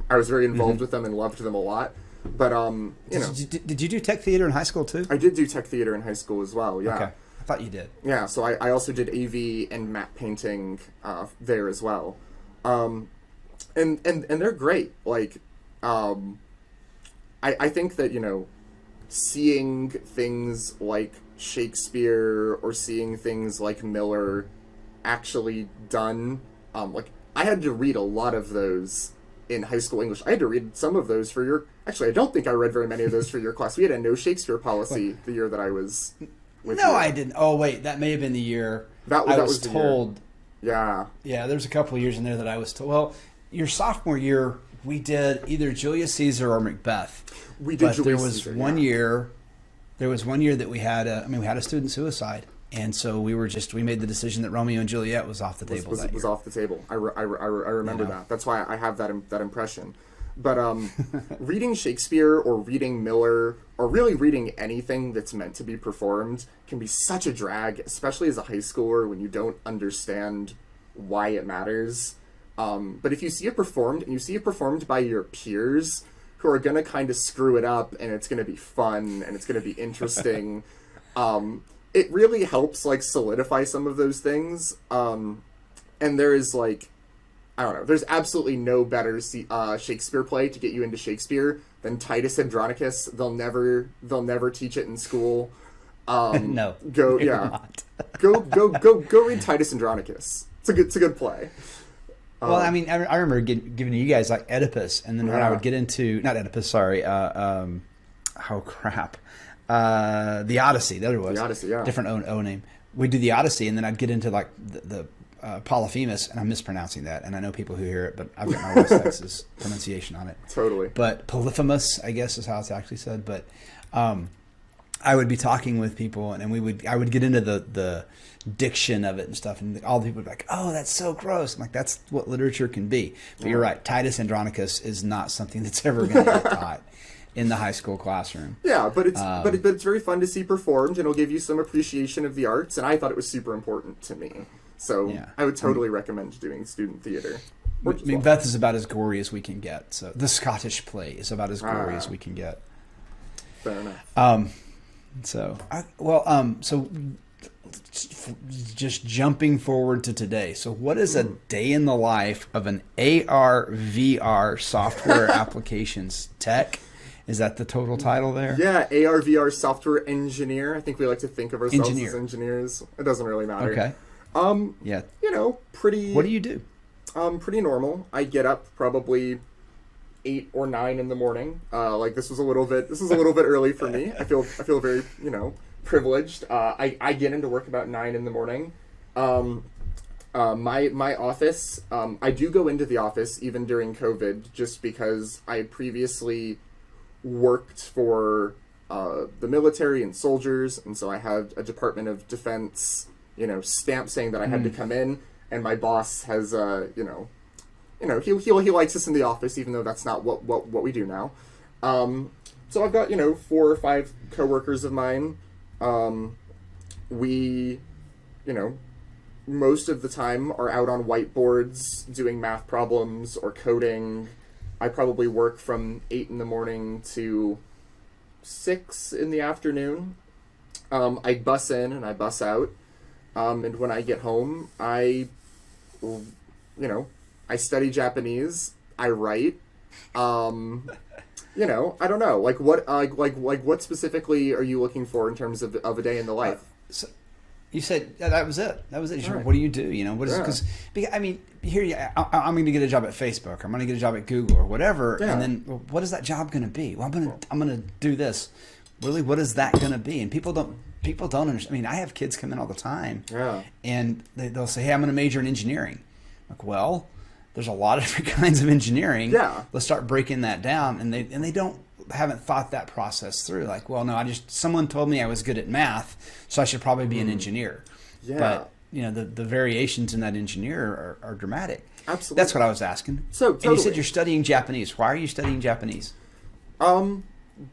I was very involved with them and loved them a lot. But you know, Did you do tech theater in high school too? I did do tech theater in high school as well. Yeah. Okay, I thought you did. Yeah, so I also did AV and map painting there as well, and they're great. Like, I think that, you know, seeing things like Shakespeare or seeing things like Miller actually done, like I had to read a lot of those in high school English. I had to read some of those for your. Actually, I don't think I read very many of those for your class. We had a no Shakespeare policy the year that I was. With No, you. I didn't. Oh, wait, that may have been the year That I was was the year. told. Yeah. Yeah, there's a couple of years in there that I was told. Well, your sophomore year, we did either Julius Caesar or Macbeth. We did But there Julius was Caesar, one yeah. year. There was one year that we had a student suicide, and so we made the decision that Romeo and Juliet was off the table. Was off the table. I remember You know. that. That's why I have that impression. But reading Shakespeare or reading Miller or really reading anything that's meant to be performed can be such a drag, especially as a high schooler when you don't understand why it matters. But if you see it performed and you see it performed by your peers who are going to kind of screw it up and it's going to be fun and it's going to be interesting, it really helps like solidify some of those things. And there is like, I don't know. There's absolutely no better Shakespeare play to get you into Shakespeare than Titus Andronicus. They'll never teach it in school. No, Go they're yeah. not. Go read Titus Andronicus. It's a good play. Well, I mean, I remember giving you guys like Oedipus, and then when I Yeah. would get into not Oedipus, sorry, the Odyssey. That was The Odyssey, yeah. different O name. We'd do the Odyssey, and then I'd get into like the Polyphemus, and I'm mispronouncing that, and I know people who hear it, but I've got my West Texas pronunciation on it. Totally. But Polyphemus, I guess, is how it's actually said. But I would be talking with people, and I would get into the diction of it and stuff, and all the people would be like, "Oh, that's so gross." I'm like, "That's what literature can be." But you're right, Titus Andronicus is not something that's ever going to get taught in the high school classroom. Yeah, but it's very fun to see performed, and it'll give you some appreciation of the arts. And I thought it was super important to me, so Yeah. I would totally recommend doing student theater. Or just watch. Macbeth is about as gory as we can get. So the Scottish play is about as gory as we can get. Fair enough. So just jumping forward to today. So what is a day in the life of an AR VR software applications tech? Is that the total title there? Yeah, AR VR software engineer. I think we like to think of ourselves Engineer. as engineers. It doesn't really matter. Okay. Yeah. You know, pretty. What do you do? Pretty normal. I get up probably 8 or 9 in the morning. Like this was a little bit early for me. I feel very, you know, privileged. I get into work about 9 in the morning. My office, I do go into the office even during COVID, just because I previously worked for the military and soldiers, and so I had a Department of Defense, you know, stamp saying that I had to come in, and my boss has, he likes us in the office, even though that's not what we do now. So I've got, 4 or 5 coworkers of mine. We, most of the time are out on whiteboards doing math problems or coding. I probably work from 8 in the morning to 6 in the afternoon. I bus in and I bus out. And when I get home, I study Japanese. I write. I don't know. Like what specifically are you looking for in terms of a day in the life? So you said that was it. That was it. Right. What do you do? What is because I mean, here I'm going to get a job at Facebook. I'm going to get a job at Google or whatever. Yeah. And then what is that job going to be? Well, I'm going to do this. Really, what is that going to be? And people don't understand. I mean, I have kids come in all the time. Yeah. And they'll say, "Hey, I'm going to major in engineering." I'm like, well, there's a lot of different kinds of engineering. Yeah. Let's start breaking that down. And they haven't thought that process through. Like, well, no, someone told me I was good at math, so I should probably be an engineer. Yeah. But the variations in that engineer are dramatic. Absolutely. That's what I was asking. So, And you said you're studying Japanese. Why are you studying Japanese?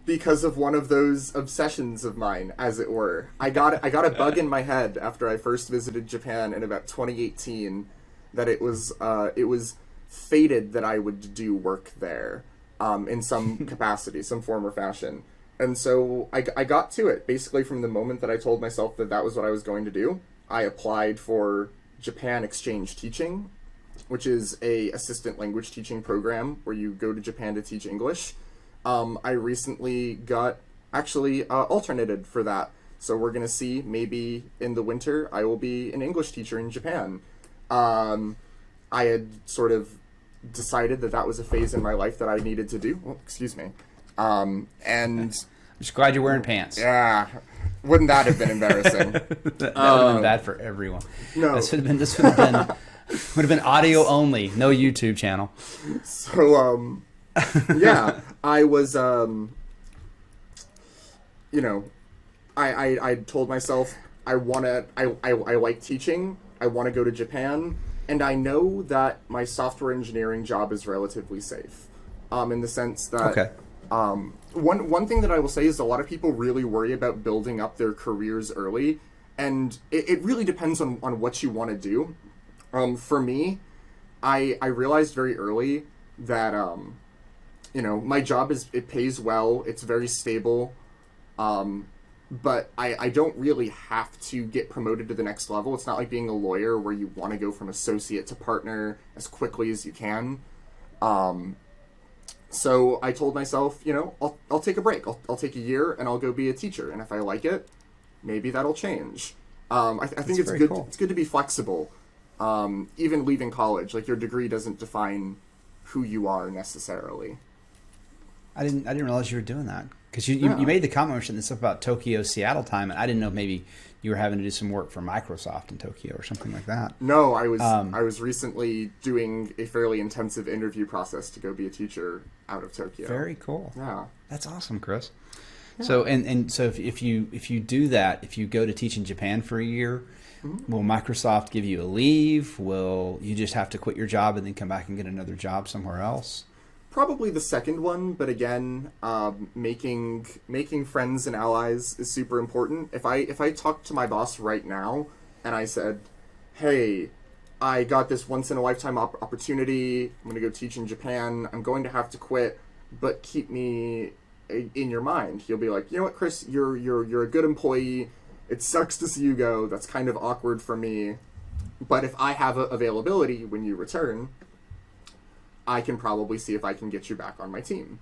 Because of one of those obsessions of mine, as it were. I got a bug in my head after I first visited Japan in about 2018 that it was fated that I would do work there in some capacity, some form or fashion. And so I got to it basically from the moment that I told myself that that was what I was going to do. I applied for Japan Exchange Teaching, which is a assistant language teaching program where you go to Japan to teach English. I recently got actually alternated for that. So we're going to see, maybe in the winter, I will be an English teacher in Japan. I had sort of decided that that was a phase in my life that I needed to do. Oh, excuse me. And I'm just glad you're wearing pants. yeah, wouldn't that have been embarrassing? That would have been bad for everyone. No. This would have been audio only, no YouTube channel. So, yeah, I was, I told myself I like teaching. I want to go to Japan, and I know that my software engineering job is relatively safe, in the sense that, Okay. One thing that I will say is a lot of people really worry about building up their careers early, and it really depends on what you want to do. For me, I realized very early that, my job it pays well, it's very stable, but I don't really have to get promoted to the next level. It's not like being a lawyer where you want to go from associate to partner as quickly as you can. So I told myself, I'll take a break. I'll take a year and I'll go be a teacher. And if I like it, maybe that'll change. I think it's good. Cool. It's good to be flexible. Even leaving college, like your degree doesn't define who you are necessarily. I didn't realize you were doing that, because you made the comment and stuff about Tokyo, Seattle time, and I didn't know maybe you were having to do some work for Microsoft in Tokyo or something like that. No, I was recently doing a fairly intensive interview process to go be a teacher out of Tokyo. Very cool. Yeah, that's awesome, Chris. Yeah. So so if you do that, if you go to teach in Japan for a year, will Microsoft give you a leave? Will you just have to quit your job and then come back and get another job somewhere else? Probably the second one, but again, making friends and allies is super important. If I talked to my boss right now and I said, "Hey, I got this once in a lifetime opportunity. I'm going to go teach in Japan. I'm going to have to quit, but keep me in your mind." He'll be like, "You know what, Chris? You're a good employee. It sucks to see you go. That's kind of awkward for me. But if I have availability when you return, I can probably see if I can get you back on my team."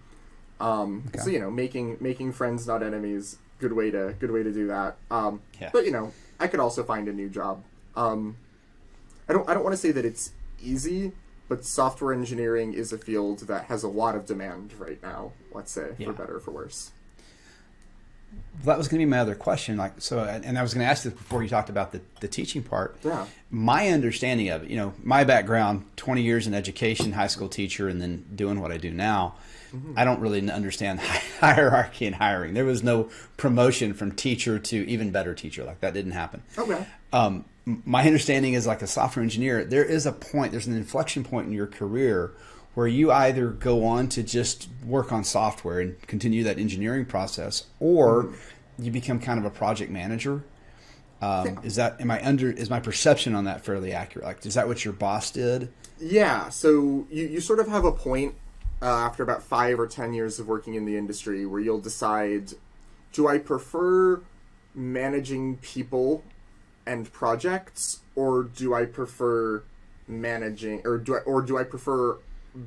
Okay. So making friends, not enemies, good way to do that. Yeah. But I could also find a new job. I don't want to say that it's easy, but software engineering is a field that has a lot of demand right now. Let's say, for better or for worse. That was going to be my other question. And I was going to ask this before you talked about the teaching part. Yeah. My understanding of it, my background, 20 years in education, high school teacher, and then doing what I do now, I don't really understand hierarchy and hiring. There was no promotion from teacher to even better teacher. Like, that didn't happen. Okay. My understanding is, like a software engineer, there's an inflection point in your career where you either go on to just work on software and continue that engineering process, or you become kind of a project manager. Is my perception on that fairly accurate? Like, is that what your boss did? Yeah. So you sort of have a point after about 5 or 10 years of working in the industry where you'll decide, do I prefer managing people and projects, or do I prefer managing, or do I prefer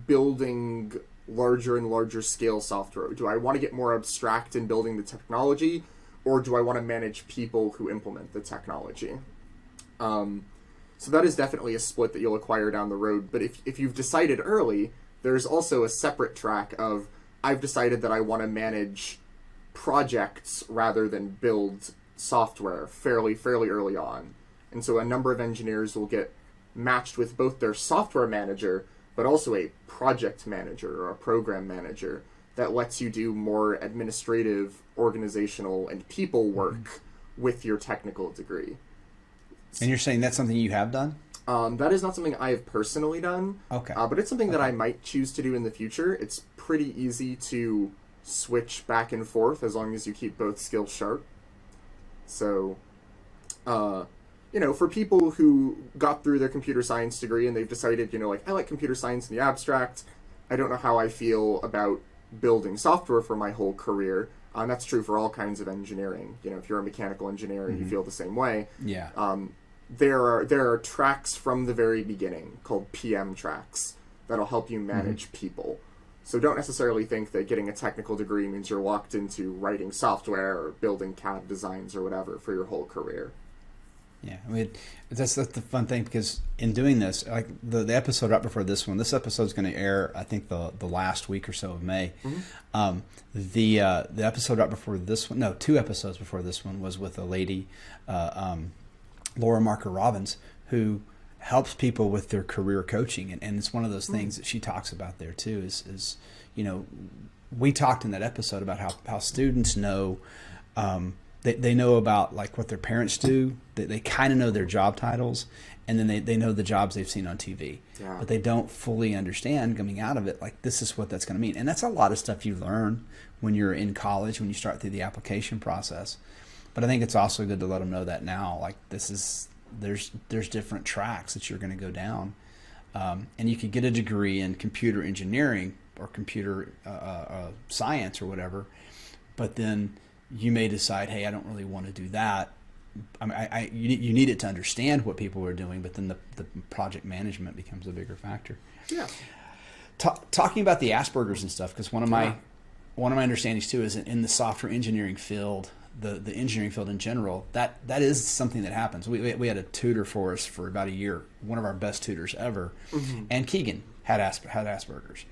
building larger and larger scale software? Do I want to get more abstract in building the technology, or do I want to manage people who implement the technology? So that is definitely a split that you'll acquire down the road. But if you've decided early, there's also a separate track of, I've decided that I want to manage projects rather than build software fairly early on. And so a number of engineers will get matched with both their software manager, but also a project manager or a program manager that lets you do more administrative, organizational, and people work with your technical degree. And you're saying that's something you have done? That is not something I have personally done. Okay. But it's something that I might choose to do in the future. It's pretty easy to switch back and forth as long as you keep both skills sharp. So, for people who got through their computer science degree and they've decided, I like computer science in the abstract, I don't know how I feel about building software for my whole career. That's true for all kinds of engineering. If you're a mechanical engineer and you feel the same way. Yeah. There are tracks from the very beginning called PM tracks that'll help you manage people. So don't necessarily think that getting a technical degree means you're locked into writing software or building CAD designs or whatever for your whole career. Yeah, that's the fun thing, because in doing this, like the episode right before this one, this episode is going to air, I think, the last week or so of May. The episode right before this one, no, 2 episodes before this one, was with a lady, Laura Marker Robbins, who helps people with their career coaching, and it's one of those things that she talks about there too. Is we talked in that episode about how students know. They know about like what their parents do. They kind of know their job titles, and then they know the jobs they've seen on TV. Yeah. But they don't fully understand coming out of it, like, this is what that's going to mean. And that's a lot of stuff you learn when you're in college, when you start through the application process. But I think it's also good to let them know that now, like, there's different tracks that you're going to go down. And you could get a degree in computer engineering or computer science or whatever, but then you may decide, hey, I don't really want to do that. I mean, you need it to understand what people are doing, but then the project management becomes a bigger factor. Yeah. Talking about the Asperger's and stuff, because one of my understandings too is in the software engineering field, the engineering field in general, that is something that happens. We had a tutor for us for about a year, one of our best tutors ever, and Keegan had Asperger's,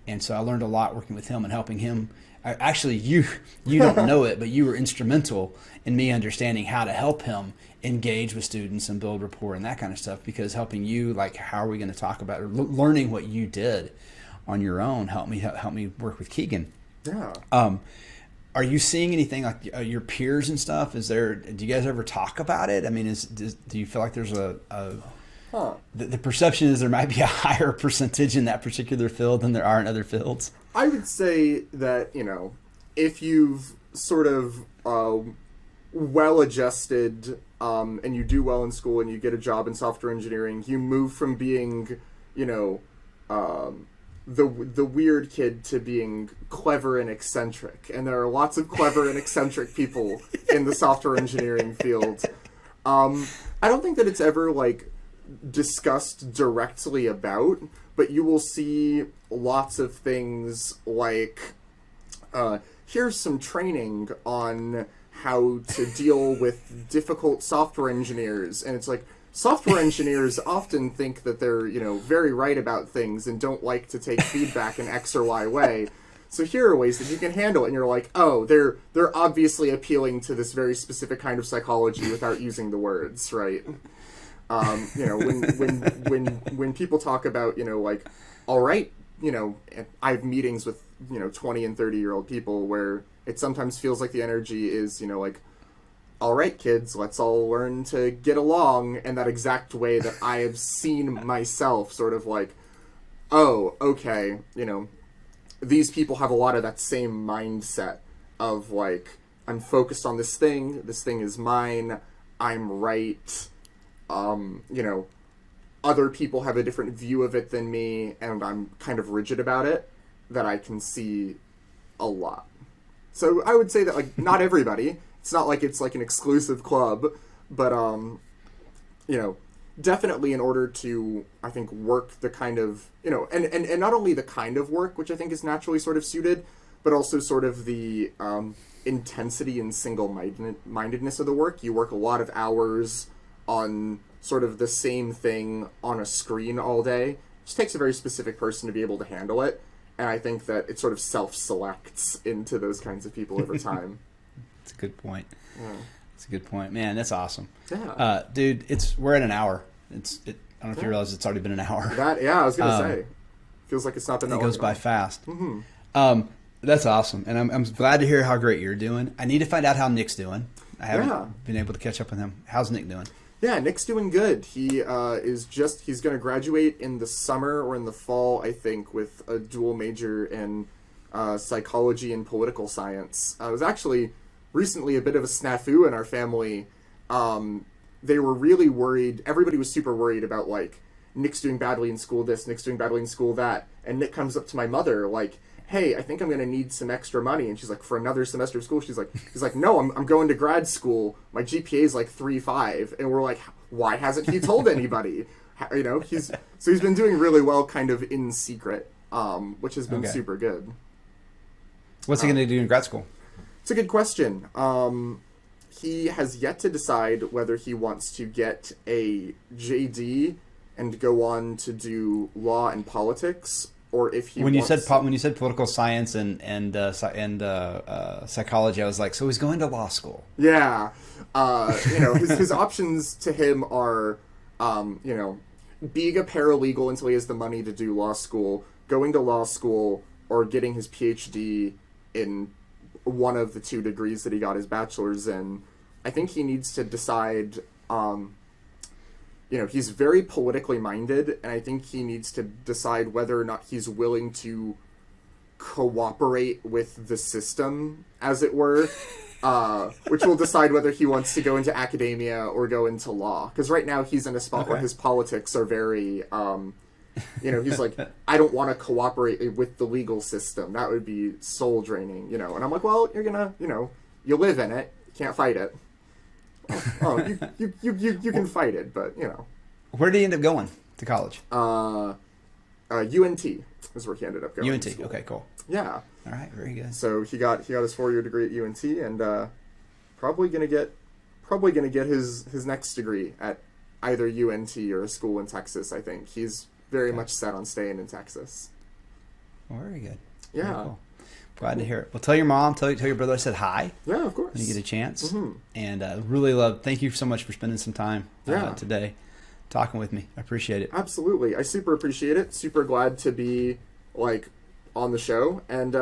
and so I learned a lot working with him and helping him. Actually, you don't know it, but you were instrumental in me understanding how to help him engage with students and build rapport and that kind of stuff, because helping you, like, how are we going to talk about it? Learning what you did on your own helped me work with Keegan. Yeah. Are you seeing anything like your peers and stuff? Do you guys ever talk about it? I mean, do you feel like there's the perception is there might be a higher percentage in that particular field than there are in other fields? I would say that, if you've sort of well-adjusted and you do well in school and you get a job in software engineering, you move from being, the weird kid to being clever and eccentric. And there are lots of clever and eccentric people in the software engineering field. I don't think that it's ever, like, discussed directly about, but you will see lots of things like, here's some training on how to deal with difficult software engineers. And it's like, software engineers often think that they're, very right about things and don't like to take feedback in X or Y way. So here are ways that you can handle it. And you're like, oh, they're obviously appealing to this very specific kind of psychology without using the words, right? When people talk about, like, all right, I have meetings with, 20 and 30-year-old people where it sometimes feels like the energy is, like, all right, kids, let's all learn to get along, in that exact way that I have seen myself, sort of like, oh, okay, these people have a lot of that same mindset of, like, I'm focused on this thing is mine, I'm right. Other people have a different view of it than me, and I'm kind of rigid about it, that I can see a lot. So I would say that, like, not everybody, it's not like it's like an exclusive club, but, definitely in order to, I think, work the kind of, and not only the kind of work, which I think is naturally sort of suited, but also sort of the intensity and single-mindedness of the work. You work a lot of hours on sort of the same thing on a screen all day. It just takes a very specific person to be able to handle it, and I think that it sort of self-selects into those kinds of people over time. That's a good point. Yeah. That's a good point. Man, that's awesome. Yeah. Dude, we're at an hour. I don't know if you realize it's already been an hour. I was going to say. Feels like it's not been that long. It goes by fast. Mm-hmm. That's awesome. And I'm glad to hear how great you're doing. I need to find out how Nick's doing. I haven't been able to catch up with him. How's Nick doing? Yeah, Nick's doing good. He he's going to graduate in the summer or in the fall, I think, with a dual major in psychology and political science. It was actually recently a bit of a snafu in our family. They were really worried. Everybody was super worried about, like, Nick's doing badly in school this, Nick's doing badly in school that. And Nick comes up to my mother, like, hey, I think I'm going to need some extra money. And she's like, for another semester of school? He's like, no, I'm going to grad school. My GPA is like 3.5. And we're like, why hasn't he told anybody? You know, he's been doing really well kind of in secret, which has been super good. What's he going to do in grad school? It's a good question. He has yet to decide whether he wants to get a JD and go on to do law and politics, or if he when you said political science and psychology, I was like, so he's going to law school. Yeah, you know, his options to him are, you know, being a paralegal until he has the money to do law school, going to law school, or getting his PhD in one of the 2 degrees that he got his bachelor's in. I think he needs to decide. You know, he's very politically minded, and I think he needs to decide whether or not he's willing to cooperate with the system, as it were, which will decide whether he wants to go into academia or go into law. Because right now he's in a spot where his politics are very, you know, he's like, I don't want to cooperate with the legal system. That would be soul draining, you know. And I'm like, well, you're gonna, you know, you live in it, you can't fight it. Oh, you can fight it, but, you know. Where did he end up going to college? UNT is where he ended up going. UNT, okay, cool. Yeah. All right, very good. So he got his 4-year degree at UNT, and probably gonna get his next degree at either UNT or a school in Texas. I think he's very much set on staying in Texas. Well, very good. Yeah. Very cool. Glad to hear it. Well, tell your mom, tell your brother I said hi. Yeah, of course. When you get a chance. Mm-hmm. And thank you so much for spending some time today talking with me. I appreciate it. Absolutely. I super appreciate it. Super glad to be, like, on the show. And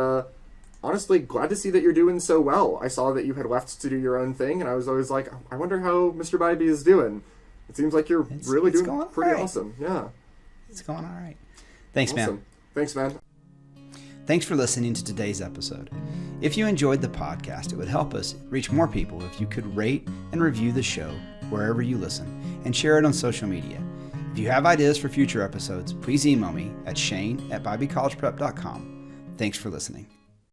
honestly, glad to see that you're doing so well. I saw that you had left to do your own thing, and I was always like, I wonder how Mr. Bybee is doing. It seems like you're really doing pretty awesome. Yeah. It's going all right. Thanks, man. Thanks, man. Thanks for listening to today's episode. If you enjoyed the podcast, it would help us reach more people if you could rate and review the show wherever you listen and share it on social media. If you have ideas for future episodes, please email me at shane@bybeecollegeprep.com. Thanks for listening.